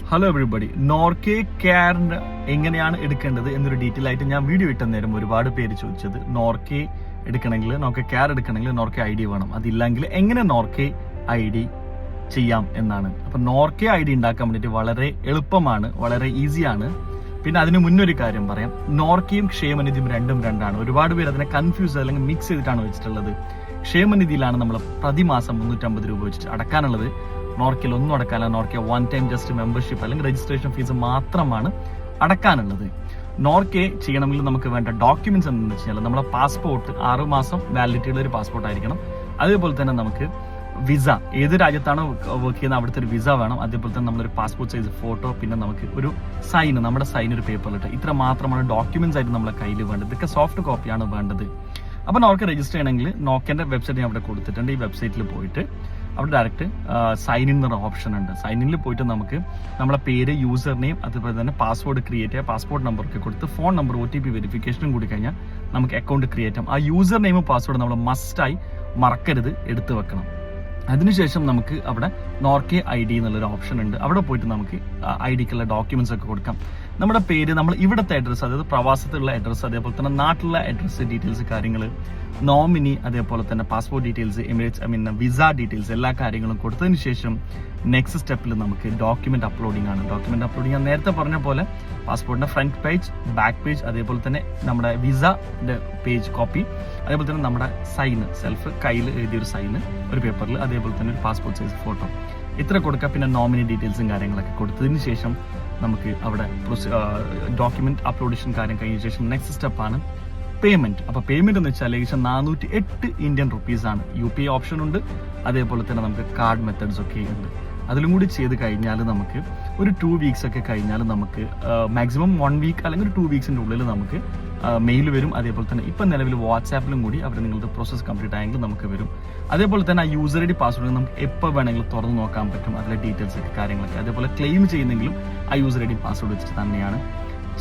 Hello everybody, നോർക്കെ കെയറിന് എങ്ങനെയാണ് എടുക്കേണ്ടത് എന്നൊരു ഡീറ്റെയിൽ ആയിട്ട് ഞാൻ വീഡിയോ ഇട്ട നേരം ഒരുപാട് പേര് ചോദിച്ചത് നോർക്കെ എടുക്കണമെങ്കിൽ, നോർക്കെ കെയർ എടുക്കണമെങ്കിൽ നോർക്കെ ഐ ഡി വേണം, അതില്ലെങ്കിൽ എങ്ങനെ നോർക്കെ ഐ ഡി ചെയ്യാം എന്നാണ്. അപ്പൊ നോർക്കെ ഐ ഡി ഉണ്ടാക്കാൻ വേണ്ടിയിട്ട് വളരെ എളുപ്പമാണ്, വളരെ ഈസിയാണ്. പിന്നെ അതിന് മുന്നൊരു കാര്യം പറയാം, നോർക്കയും ക്ഷേമനിധിയും രണ്ടാണ്. ഒരുപാട് പേര് അതിനെ കൺഫ്യൂസ് അല്ലെങ്കിൽ മിക്സ് ചെയ്തിട്ടാണ് വെച്ചിട്ടുള്ളത്. ക്ഷേമനിധിയിലാണ് നമ്മൾ പ്രതിമാസം 350 രൂപ വെച്ചിട്ട് അടക്കാനുള്ളത്. നോർക്കയിൽ ഒന്നും അടക്കാനില്ല. Norka one time just membership അല്ലെങ്കിൽ രജിസ്ട്രേഷൻ ഫീസ് മാത്രമാണ് അടക്കാനുള്ളത്. നോർക്കെ ചെയ്യണമെങ്കിൽ നമുക്ക് വേണ്ട ഡോക്യുമെന്റ്സ് എന്താണെന്ന് വെച്ച് കഴിഞ്ഞാൽ നമ്മുടെ പാസ്പോർട്ട് 6 മാസം വാലിഡിറ്റിയുള്ള ഒരു പാസ്പോർട്ട് ആയിരിക്കണം. അതേപോലെ തന്നെ നമുക്ക് വിസ, ഏത് രാജ്യത്താണ് വർക്ക് ചെയ്യുന്നത് അവിടുത്തെ ഒരു വിസ വേണം. അതേപോലെ തന്നെ നമ്മളൊരു പാസ്പോർട്ട് സൈസ് ഫോട്ടോ, പിന്നെ നമുക്ക് ഒരു സൈൻ, നമ്മുടെ സൈൻ ഒരു പേപ്പറിലിട്ട്, ഇത്ര മാത്രമാണ് ഡോക്യുമെന്റ്സ് ആയിട്ട് നമ്മുടെ കയ്യിൽ വേണ്ടത്. ഇതൊക്കെ സോഫ്റ്റ് കോപ്പിയാണ് വേണ്ടത്. അപ്പൊ നോർക്കെ രജിസ്റ്റർ ചെയ്യണമെങ്കിൽ നോർക്കെന്റെ വെബ്സൈറ്റ് ഞാൻ അവിടെ കൊടുത്തിട്ടുണ്ട്. ഈ വെബ്സൈറ്റിൽ പോയിട്ട് അവിടെ ഡയറക്റ്റ് സൈൻ ഇൻ എന്നൊരു ഓപ്ഷൻ ഉണ്ട്. സൈൻ ഇനിൽ പോയിട്ട് നമുക്ക് നമ്മളെ പേര്, യൂസർ നെയിം, അതുപോലെ തന്നെ പാസ്വേഡ് ക്രിയേറ്റ് ചെയ്യുക. പാസ്പോർട്ട് നമ്പറൊക്കെ കൊടുത്ത് ഫോൺ നമ്പർ OTP വെരിഫിക്കേഷനും കൂടി കഴിഞ്ഞാൽ നമുക്ക് അക്കൗണ്ട് ക്രിയേറ്റ് ചെയ്യാം. ആ യൂസർ നെയിമും പാസ്വേഡ് നമ്മൾ മസ്റ്റായി മറക്കരുത്, എടുത്തു വെക്കണം. അതിനുശേഷം നമുക്ക് അവിടെ നോർക്കെ ഐ ഡി എന്നുള്ളൊരു ഓപ്ഷൻ ഉണ്ട്. അവിടെ പോയിട്ട് നമുക്ക് ഐ ഡിക്കുള്ള ഡോക്യുമെന്റ്സ് ഒക്കെ കൊടുക്കാം. നമ്മുടെ പേര്, നമ്മൾ ഇവിടുത്തെ അഡ്രസ്സ്, അതായത് പ്രവാസത്തിലുള്ള അഡ്രസ്സ്, അതേപോലെ തന്നെ നാട്ടിലുള്ള അഡ്രസ്സ് ഡീറ്റെയിൽസ്, കാര്യങ്ങൾ, നോമിനി, അതേപോലെ തന്നെ passport details, Emirates visa details, എല്ലാ കാര്യങ്ങളും കൊടുത്തതിന് ശേഷം നെക്സ്റ്റ് സ്റ്റെപ്പിൽ നമുക്ക് ഡോക്യുമെന്റ് അപ്ലോഡിംഗ് ആണ്. ഡോക്യുമെന്റ് അപ്ലോഡിംഗ് ഞാൻ നേരത്തെ പറഞ്ഞ പോലെ പാസ്പോർട്ടിന്റെ ഫ്രണ്ട് പേജ്, ബാക്ക് പേജ്, അതേപോലെ തന്നെ നമ്മുടെ വിസയുടെ പേജ് കോപ്പി, അതേപോലെ തന്നെ നമ്മുടെ സൈന്, സെൽഫ് കയ്യിൽ എഴുതിയൊരു സൈന് ഒരു പേപ്പറിൽ, അതേപോലെ തന്നെ ഒരു പാസ്പോർട്ട് സൈസ് ഫോട്ടോ, ഇത്ര കൊടുക്കുക. പിന്നെ നോമിനി ഡീറ്റെയിൽസും കാര്യങ്ങളൊക്കെ കൊടുത്തതിന് ശേഷം നമുക്ക് അവിടെ ഡോക്യുമെന്റ് അപ്ലോഡേഷൻ കാര്യം കഴിഞ്ഞ ശേഷം നെക്സ്റ്റ് സ്റ്റെപ്പാണ് പേയ്മെന്റ്. അപ്പൊ പേയ്മെന്റ് എന്ന് വെച്ചാൽ ഏകദേശം 408 ഇന്ത്യൻ റുപ്പീസ് ആണ്. UPI ഓപ്ഷൻ ഉണ്ട്, അതേപോലെ തന്നെ നമുക്ക് കാർഡ് മെത്തേഡ്സ് ഒക്കെ ഉണ്ട്. അതിലും കൂടി ചെയ്ത് കഴിഞ്ഞാൽ നമുക്ക് ഒരു 2 വീക്സ് ഒക്കെ കഴിഞ്ഞാൽ നമുക്ക് മാക്സിമം 1 വീക്ക് അല്ലെങ്കിൽ ഒരു 2 വീക്സിന്റെ ഉള്ളിൽ നമുക്ക് മെയിൽ വരും. അതേപോലെ തന്നെ ഇപ്പം നിലവിൽ വാട്സാപ്പിലും കൂടി അവർ നിങ്ങളുടെ പ്രോസസ് കംപ്ലീറ്റ് ആയെങ്കിൽ നമുക്ക് വരും. അതേപോലെ തന്നെ ആ യൂസർ ഐ ഡി പാസ്വേഡ് നമുക്ക് എപ്പോൾ വേണമെങ്കിലും തുറന്ന് നോക്കാൻ പറ്റും, അതിലെ ഡീറ്റെയിൽസ് ഒക്കെ കാര്യങ്ങളൊക്കെ. അതേപോലെ ക്ലെയിം ചെയ്യുന്നെങ്കിലും ആ യൂസർ ഐ ഡി പാസ്വേഡ് വെച്ചിട്ട് തന്നെയാണ്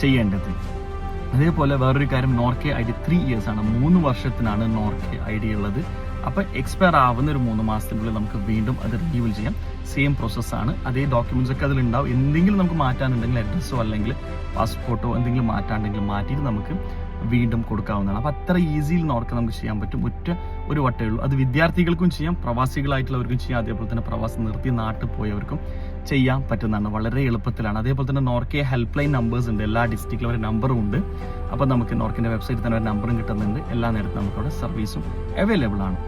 ചെയ്യേണ്ടത്. അതേപോലെ വേറൊരു കാര്യം, നോർക്കെ ഐ ഡി 3 ഇയേഴ്സ് ആണ്, 3 വർഷത്തിനാണ് നോർക്കെ ഐ ഡി ഉള്ളത്. അപ്പൊ എക്സ്പയർ ആവുന്ന ഒരു 3 മാസത്തിനുള്ളിൽ നമുക്ക് വീണ്ടും അത് റിന്യൂവൽ ചെയ്യാം. സെയിം പ്രോസസ്സാണ്, അതേ ഡോക്യുമെന്റ്സ് ഒക്കെ അതിലുണ്ടാവും. എന്തെങ്കിലും നമുക്ക് മാറ്റാനുണ്ടെങ്കിൽ അഡ്രസ്സോ അല്ലെങ്കിൽ പാസ്പോർട്ടോ എന്തെങ്കിലും മാറ്റാണ്ടെങ്കിൽ മാറ്റിയിട്ട് നമുക്ക് വീണ്ടും കൊടുക്കാവുന്നതാണ്. അപ്പൊ അത്ര ഈസിയിൽ നോർക്കെ നമുക്ക് ചെയ്യാൻ പറ്റും. ഒരു വട്ടേ ഉള്ളൂ. അത് വിദ്യാർത്ഥികൾക്കും ചെയ്യാം, പ്രവാസികളായിട്ടുള്ളവർക്കും ചെയ്യാം, അതേപോലെ തന്നെ പ്രവാസം നിർത്തി നാട്ടിൽ പോയവർക്കും ചെയ്യാൻ പറ്റുന്നതാണ്. വളരെ എളുപ്പത്തിലാണ്. അതേപോലെ തന്നെ നോർക്കെ ഹെൽപ്പ് ലൈൻ നമ്പേഴ്സ് ഉണ്ട്, എല്ലാ ഡിസ്ട്രിക്റ്റിലും ഒരു നമ്പറും ഉണ്ട്. അപ്പോൾ നമുക്ക് നോർക്കിന്റെ വെബ്സൈറ്റിൽ തന്നെ ഒരു നമ്പറും കിട്ടുന്നുണ്ട്. എല്ലാ നേരത്തും നമുക്ക് അവിടെ സർവീസും അവൈലബിൾ ആണ്.